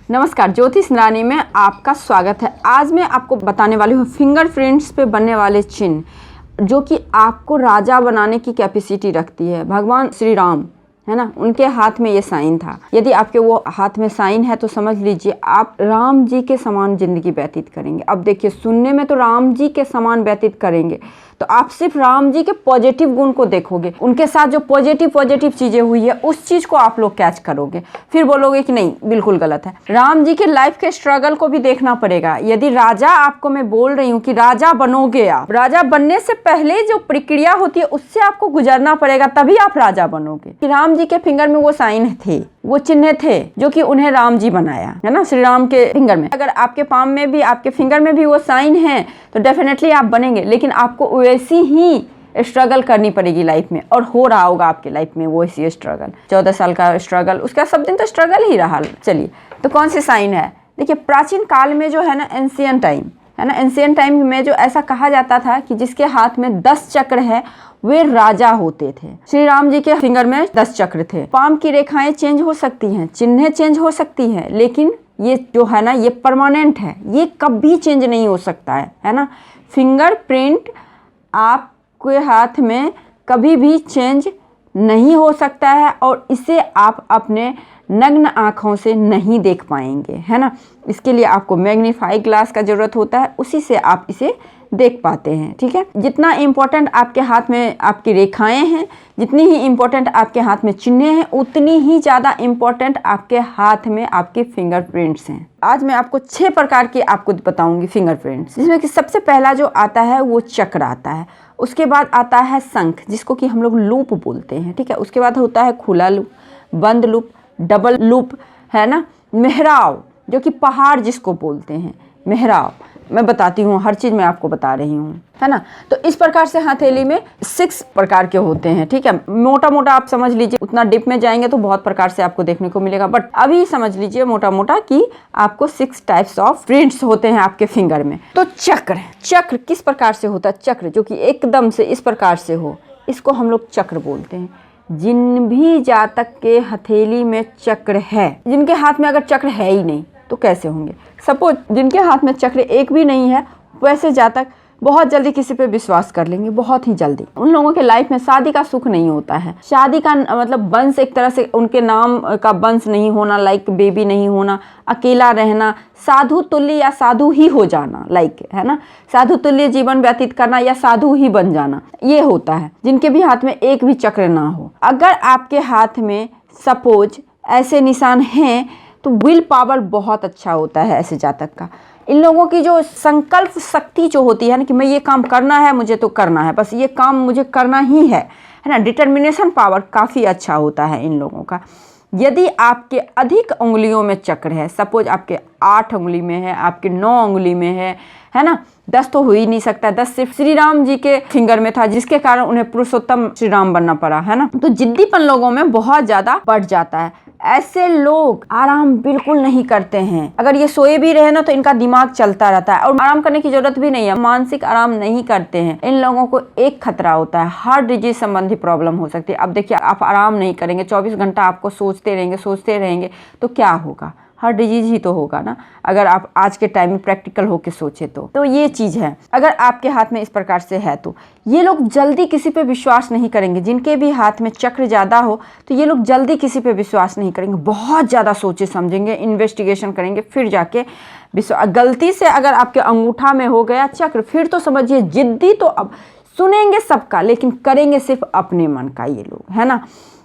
नमस्कार, ज्योतिष रानी में आपका स्वागत है। आज मैं आपको बताने वाली हूँ फिंगरप्रिंट्स पे बनने वाले चिन्ह जो कि आपको राजा बनाने की कैपेसिटी रखती है। भगवान श्री राम है ना, उनके हाथ में ये साइन था। यदि आपके वो हाथ में साइन है तो समझ लीजिए आप राम जी के समान जिंदगी व्यतीत करेंगे। अब देखिए, सुनने में तो राम जी के समान व्यतीत करेंगे तो आप सिर्फ राम जी के पॉजिटिव गुण को देखोगे, उनके साथ जो पॉजिटिव चीजें हुई है उस चीज को आप लोग कैच करोगे, फिर बोलोगे कि नहीं बिल्कुल गलत है। राम जी के लाइफ के स्ट्रगल को भी देखना पड़ेगा। यदि राजा, आपको मैं बोल रही हूँ कि राजा बनोगे, आप राजा बनने से पहले जो प्रक्रिया होती है उससे आपको गुजरना पड़ेगा, तभी आप राजा बनोगे। कि राम जी के फिंगर में वो साइन थे, वो चिन्ह थे जो कि उन्हें राम जी बनाया है ना, श्री राम के फिंगर में। अगर आपके पाम में भी, आपके फिंगर में भी वो साइन है तो डेफिनेटली आप बनेंगे, लेकिन आपको वैसी ही स्ट्रगल करनी पड़ेगी लाइफ में, और हो रहा होगा आपके लाइफ में वो इसी स्ट्रगल। 14 साल का स्ट्रगल, उसका सब दिन तो स्ट्रगल ही रहा। चलिए, तो कौन सी साइन है? देखिए, प्राचीन काल में जो है ना, एंशिएंट टाइम है ना, एंशिएंट टाइम में जो ऐसा कहा जाता था कि जिसके हाथ में 10 चक्र है वे राजा होते थे। श्री राम जी के फिंगर में 10 चक्र थे। पाम की रेखाएं चेंज हो सकती हैं, चिन्हें चेंज हो सकती हैं, लेकिन ये जो है ना, ये परमानेंट है, ये कभी चेंज नहीं हो सकता है ना। फिंगरप्रिंट आपके हाथ में कभी भी चेंज नहीं हो सकता है और इसे आप अपने नग्न आँखों से नहीं देख पाएंगे, है ना। इसके लिए आपको मैग्नीफाई ग्लास का ज़रूरत होता है, उसी से आप इसे देख पाते हैं, ठीक है। जितना इम्पोर्टेंट आपके हाथ में आपकी रेखाएं हैं, जितनी ही इम्पोर्टेंट आपके हाथ में चिन्हें हैं, उतनी ही ज़्यादा इम्पोर्टेंट आपके हाथ में आपके फिंगरप्रिंट्स हैं। आज मैं आपको 6 प्रकार के आपको बताऊंगी फिंगरप्रिंट्स, जिसमें कि सबसे पहला जो आता है वो चक्र आता है। उसके बाद आता है शंख, जिसको कि हम लोग लूप बोलते हैं, ठीक है। उसके बाद होता है खुला लूप, बंद लूप, डबल लूप, है ना। मेहराव, जो कि पहाड़ जिसको बोलते हैं, मेहराव। मैं बताती हूँ, हर चीज़ मैं आपको बता रही हूँ, है ना। तो इस प्रकार से हथेली में 6 प्रकार के होते हैं, ठीक है। मोटा मोटा आप समझ लीजिए, उतना डिप में जाएंगे तो बहुत प्रकार से आपको देखने को मिलेगा, बट अभी समझ लीजिए मोटा मोटा कि आपको 6 टाइप्स ऑफ प्रिंट्स होते हैं आपके फिंगर में। तो चक्र किस प्रकार से होता है? चक्र जो कि एकदम से इस प्रकार से हो, इसको हम लोग चक्र बोलते हैं। जिन भी जातक के हथेली में चक्र है, जिनके हाथ में अगर चक्र है ही नहीं तो कैसे होंगे? सपोज जिनके हाथ में चक्र एक भी नहीं है, वैसे जातक बहुत जल्दी किसी पे विश्वास कर लेंगे, बहुत ही जल्दी। उन लोगों के लाइफ में शादी का सुख नहीं होता है। शादी का मतलब वंश, एक तरह से उनके नाम का वंश नहीं होना, लाइक बेबी नहीं होना, अकेला रहना, साधु तुल्य या साधु ही हो जाना, लाइक, है ना, साधु तुल्य जीवन व्यतीत करना या साधु ही बन जाना, ये होता है जिनके भी हाथ में एक भी चक्र ना हो। अगर आपके हाथ में सपोज ऐसे निशान हैं तो विल पावर बहुत अच्छा होता है ऐसे जातक का। इन लोगों की जो संकल्प शक्ति जो होती है ना, कि मैं ये काम करना है, मुझे तो करना है, बस ये काम मुझे करना ही है ना, डिटर्मिनेशन पावर काफ़ी अच्छा होता है इन लोगों का। यदि आपके अधिक उंगलियों में चक्र है, सपोज आपके 8 उंगली में है, आपके 9 उंगली में है ना, 10 तो हो ही नहीं सकता, 10 सिर्फ श्री राम जी के फिंगर में था, जिसके कारण उन्हें पुरुषोत्तम श्री राम बनना पड़ा, है ना। तो जिद्दीपन लोगों में बहुत ज़्यादा बढ़ जाता है। ऐसे लोग आराम बिल्कुल नहीं करते हैं। अगर ये सोए भी रहे ना तो इनका दिमाग चलता रहता है, और आराम करने की जरूरत भी नहीं है, मानसिक आराम नहीं करते हैं। इन लोगों को एक खतरा होता है, हार्ट डिजीज संबंधी प्रॉब्लम हो सकती है। अब देखिए, आप आराम नहीं करेंगे, 24 घंटा आपको सोचते रहेंगे तो क्या होगा? हार्ट डिजीज ही तो होगा ना, अगर आप आज के टाइम में प्रैक्टिकल होके सोचे तो ये चीज़ है। अगर आपके हाथ में इस प्रकार से है तो ये लोग जल्दी किसी पे विश्वास नहीं करेंगे। जिनके भी हाथ में चक्र ज़्यादा हो तो ये लोग जल्दी किसी पे विश्वास नहीं करेंगे, बहुत ज़्यादा सोचे समझेंगे, इन्वेस्टिगेशन करेंगे, फिर जाके विश्वास। गलती से अगर आपके अंगूठा में हो गया चक्र, फिर तो समझिए जिद्दी, तो अब सुनेंगे सबका लेकिन करेंगे सिर्फ अपने मन का ये लोग, है ना।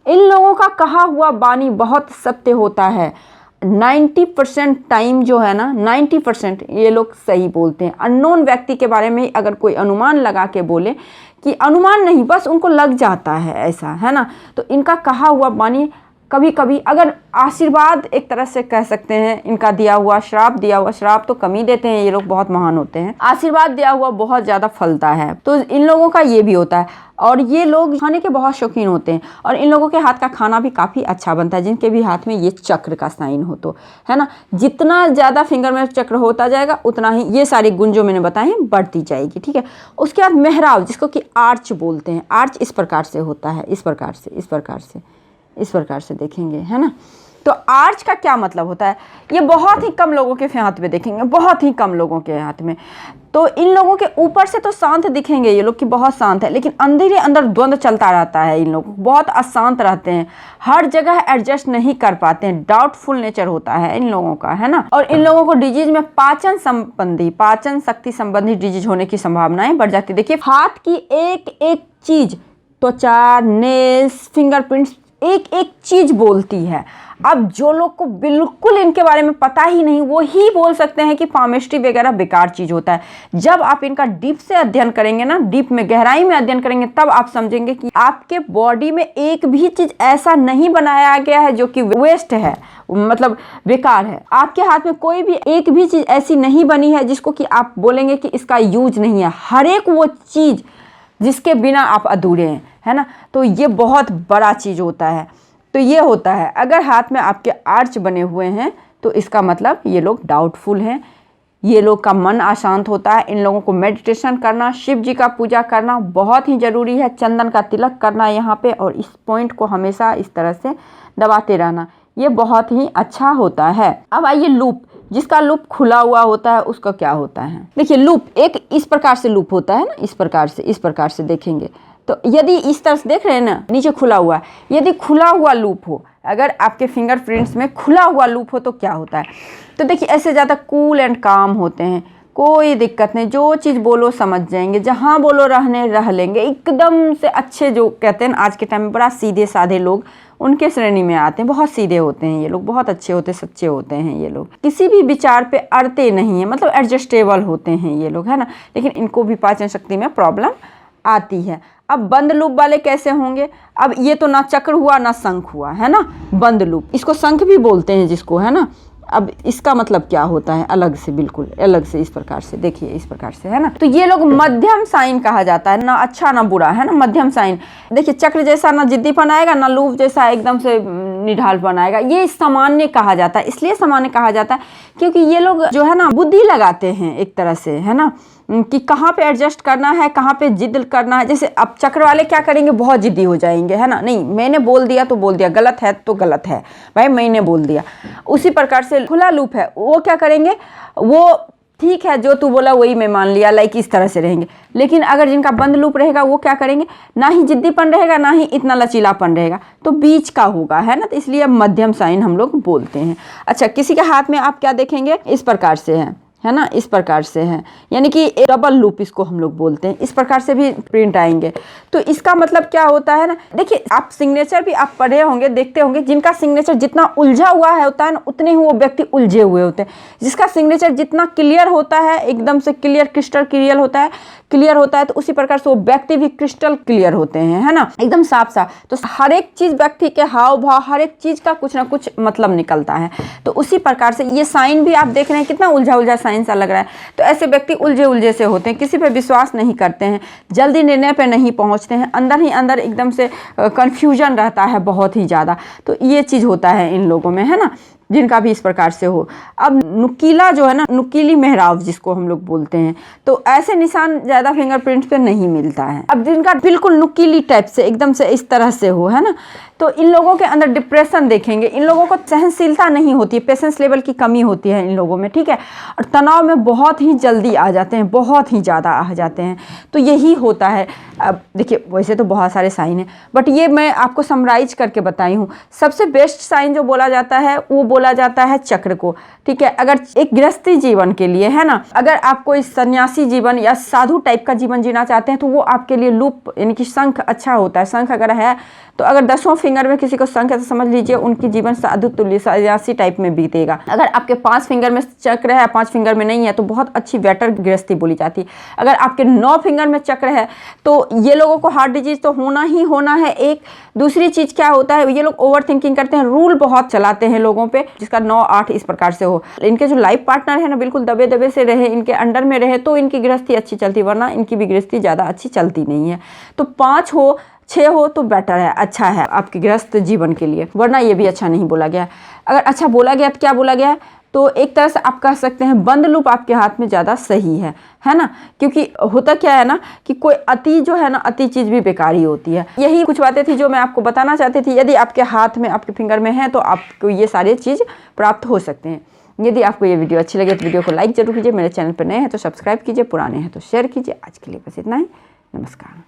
इन लोगों का कहा हुआ वाणी बहुत सत्य होता है। 90% टाइम जो है ना, 90% ये लोग सही बोलते हैं। अननोन व्यक्ति के बारे में अगर कोई अनुमान लगा के बोले, कि अनुमान नहीं, बस उनको लग जाता है ऐसा, है ना, तो इनका कहा हुआ वाणी कभी कभी अगर आशीर्वाद एक तरह से कह सकते हैं, इनका दिया हुआ श्राप तो कम ही देते हैं, ये लोग बहुत महान होते हैं। आशीर्वाद दिया हुआ बहुत ज़्यादा फलता है, तो इन लोगों का ये भी होता है। और ये लोग खाने के बहुत शौकीन होते हैं, और इन लोगों के हाथ का खाना भी काफ़ी अच्छा बनता है, जिनके भी हाथ में ये चक्र का साइन हो तो, है ना। जितना ज़्यादा फिंगर में चक्र होता जाएगा उतना ही ये सारी गुण जो मैंने बताए हैं बढ़ती जाएगी, ठीक है। उसके बाद मेहराव, जिसको कि आर्च बोलते हैं। आर्च इस प्रकार से होता है, इस प्रकार से देखेंगे, है ना। तो आर्च का क्या मतलब होता है, ये बहुत ही कम लोगों के हाथ में देखेंगे, बहुत ही कम लोगों के हाथ में। तो इन लोगों के ऊपर से तो शांत दिखेंगे ये लोग कि बहुत शांत है, लेकिन अंदर ही अंदर द्वंद्व चलता रहता है। इन लोग बहुत अशांत रहते हैं, हर जगह एडजस्ट नहीं कर पाते हैं, डाउटफुल नेचर होता है इन लोगों का, है ना। और इन लोगों को डिजीज में पाचन शक्ति संबंधी डिजीज होने की संभावनाएं बढ़ जाती है। देखिए हाथ की एक एक चीज, त्वचा, नेल्स, फिंगरप्रिंट्स, एक एक चीज बोलती है। अब जो लोग को बिल्कुल इनके बारे में पता ही नहीं, वो ही बोल सकते हैं कि पामिस्ट्री वगैरह बेकार चीज होता है। जब आप इनका डीप से अध्ययन करेंगे ना, डीप में गहराई में अध्ययन करेंगे, तब आप समझेंगे कि आपके बॉडी में एक भी चीज ऐसा नहीं बनाया गया है जो कि वेस्ट है, मतलब बेकार है। आपके हाथ में कोई भी एक भी चीज ऐसी नहीं बनी है जिसको कि आप बोलेंगे कि इसका यूज नहीं है। हर एक वो चीज जिसके बिना आप अधूरे हैं, है ना। तो ये बहुत बड़ा चीज होता है। तो ये होता है, अगर हाथ में आपके आर्च बने हुए हैं तो इसका मतलब ये लोग डाउटफुल हैं, ये लोग का मन अशांत होता है। इन लोगों को मेडिटेशन करना, शिव जी का पूजा करना बहुत ही ज़रूरी है। चंदन का तिलक करना यहाँ पे, और इस पॉइंट को हमेशा इस तरह से दबाते रहना, ये बहुत ही अच्छा होता है। अब आइए लूप, जिसका लूप खुला हुआ होता है उसका क्या होता है। देखिए लूप एक इस प्रकार से लूप होता है ना, इस प्रकार से देखेंगे तो यदि इस तरह से देख रहे हैं ना, नीचे खुला हुआ, यदि खुला हुआ लूप हो, अगर आपके फिंगरप्रिंट्स में खुला हुआ लूप हो तो क्या होता है। तो देखिए ऐसे ज़्यादा कूल एंड काम होते हैं, कोई दिक्कत नहीं, जो चीज़ बोलो समझ जाएंगे, जहाँ बोलो रह लेंगे, एकदम से अच्छे, जो कहते हैं ना आज के टाइम में बड़ा सीधे साधे लोग, उनके श्रेणी में आते हैं। बहुत सीधे होते हैं ये लोग, बहुत अच्छे होते, सच्चे होते हैं ये लोग, किसी भी विचार पे अड़ते नहीं है, मतलब एडजस्टेबल होते हैं ये लोग, है ना। लेकिन इनको भी पाचन शक्ति में प्रॉब्लम आती है। अब बंद लूप वाले कैसे होंगे। अब ये तो ना चक्र हुआ ना शंख हुआ, है ना, बंद लूप, इसको शंख भी बोलते हैं जिसको, है ना। अब इसका मतलब क्या होता है, अलग से, बिल्कुल अलग से, इस प्रकार से देखिए, इस प्रकार से, है ना। तो ये लोग मध्यम साइन कहा जाता है, ना अच्छा ना बुरा, है ना, मध्यम साइन। देखिए चक्र जैसा ना जिद्दीपन आएगा, ना लूप जैसा एकदम से निढालपन आएगा। ये सामान्य कहा जाता है, इसलिए सामान्य कहा जाता है क्योंकि ये लोग जो है ना बुद्धि लगाते हैं एक तरह से, है ना, कि कहाँ पे एडजस्ट करना है, कहाँ पे जिद करना है। जैसे अब चक्र वाले क्या करेंगे, बहुत जिद्दी हो जाएंगे, है ना, नहीं मैंने बोल दिया तो बोल दिया, गलत है तो गलत है भाई, मैंने बोल दिया। उसी प्रकार से खुला लूप है, वो क्या करेंगे, वो ठीक है जो तू बोला वही मैं मान लिया, लाइक इस तरह से रहेंगे। लेकिन अगर जिनका बंद लूप रहेगा वो क्या करेंगे, ना ही जिद्दीपन रहेगा ना ही इतना लचीलापन रहेगा, तो बीच का होगा, है ना। तो इसलिए मध्यम साइन हम लोग बोलते हैं। अच्छा, किसी के हाथ में आप क्या देखेंगे, इस प्रकार से है ना, इस प्रकार से है, यानी कि डबल लूप इसको हम लोग बोलते हैं। इस प्रकार से भी प्रिंट आएंगे। तो इसका मतलब क्या होता है ना, देखिए आप सिग्नेचर भी आप पढ़े होंगे, देखते होंगे, जिनका सिग्नेचर जितना उलझा हुआ है होता है ना, उतने ही वो व्यक्ति उलझे हुए होते हैं। जिसका सिग्नेचर जितना क्लियर होता है, एकदम से क्लियर, क्रिस्टल क्लियर होता है, तो उसी प्रकार से वो व्यक्ति भी क्रिस्टल क्लियर होते हैं, है ना, एकदम साफ साफ। तो हर एक चीज व्यक्ति के हाव भाव, हर एक चीज का कुछ ना कुछ मतलब निकलता है। तो उसी प्रकार से ये साइन भी आप देख रहे हैं, कितना उलझा उलझा साइन सा लग रहा है। तो ऐसे व्यक्ति उलझे से होते हैं, किसी पे विश्वास नहीं करते हैं, जल्दी निर्णय पे नहीं पहुंचते हैं, अंदर ही अंदर एकदम से कंफ्यूजन रहता है बहुत ही ज़्यादा। तो ये चीज़ होता है इन लोगों में, है ना, जिनका भी इस प्रकार से हो। अब नुकीला जो है ना, नुकीली मेहराब जिसको हम लोग बोलते हैं, तो ऐसे निशान ज़्यादा फिंगरप्रिंट्स पे नहीं मिलता है। अब जिनका बिल्कुल नुकीली टाइप से एकदम से इस तरह से हो, है ना, तो इन लोगों के अंदर डिप्रेशन देखेंगे। इन लोगों को सहनशीलता नहीं होती है, पेशेंस लेवल की कमी होती है इन लोगों में, ठीक है। और तनाव में बहुत ही जल्दी आ जाते हैं, बहुत ही ज़्यादा आ जाते हैं। तो यही होता है। अब देखिए वैसे तो बहुत सारे साइन हैं, बट ये मैं आपको समराइज करके बताई हूँ। सबसे बेस्ट साइन जो बोला जाता है वो बोला जाता है चक्र को, ठीक है। अगर एक गृहस्थी जीवन के लिए, है ना, अगर आप कोई सन्यासी जीवन या साधु टाइप का जीवन जीना चाहते हैं तो वो आपके लिए लूप यानी कि शंख अच्छा होता है। शंख अगर है तो अगर 10वां फिंगर में किसी को शंख है तो समझ लीजिए उनकी जीवन साधु तुल्य सन्यासी टाइप में बीतेगा। अगर आपके 5 फिंगर में चक्र है, 5 फिंगर में नहीं है, तो बहुत अच्छी बेटर गृहस्थी बोली जाती है। अगर आपके 9 फिंगर में चक्र है तो ये लोगों को हार्ट डिजीज तो होना ही होना है। एक दूसरी चीज क्या होता है, ये लोग ओवर थिंकिंग करते हैं, रूल बहुत चलाते हैं लोगों पे, जिसका 9, 8 इस प्रकार से हो। इनके जो लाइफ पार्टनर है ना बिल्कुल दबे दबे से रहे, इनके अंडर में रहे, तो इनकी गृहस्थी अच्छी चलती, वरना इनकी भी गृहस्थी ज़्यादा अच्छी चलती नहीं है। तो 5 हो, 6 हो तो बेटर है, अच्छा है आपकी गृहस्थ जीवन के लिए, वरना ये भी अच्छा नहीं बोला गया। अगर अच्छा बोला गया तो क्या बोला गया, तो एक तरह से आप कह सकते हैं बंद लूप आपके हाथ में ज़्यादा सही है ना। क्योंकि होता क्या है ना कि कोई अति जो है ना, अति चीज़ भी बेकार ही होती है। यही कुछ बातें थी जो मैं आपको बताना चाहती थी। यदि आपके हाथ में, आपके फिंगर में है तो आपको ये सारी चीज़ प्राप्त हो सकते हैं। यदि आपको ये वीडियो अच्छी लगे तो वीडियो को लाइक जरूर कीजिए। मेरे चैनल पर नए हैं तो सब्सक्राइब कीजिए, पुराने हैं तो शेयर कीजिए। आज के लिए बस इतना ही। नमस्कार।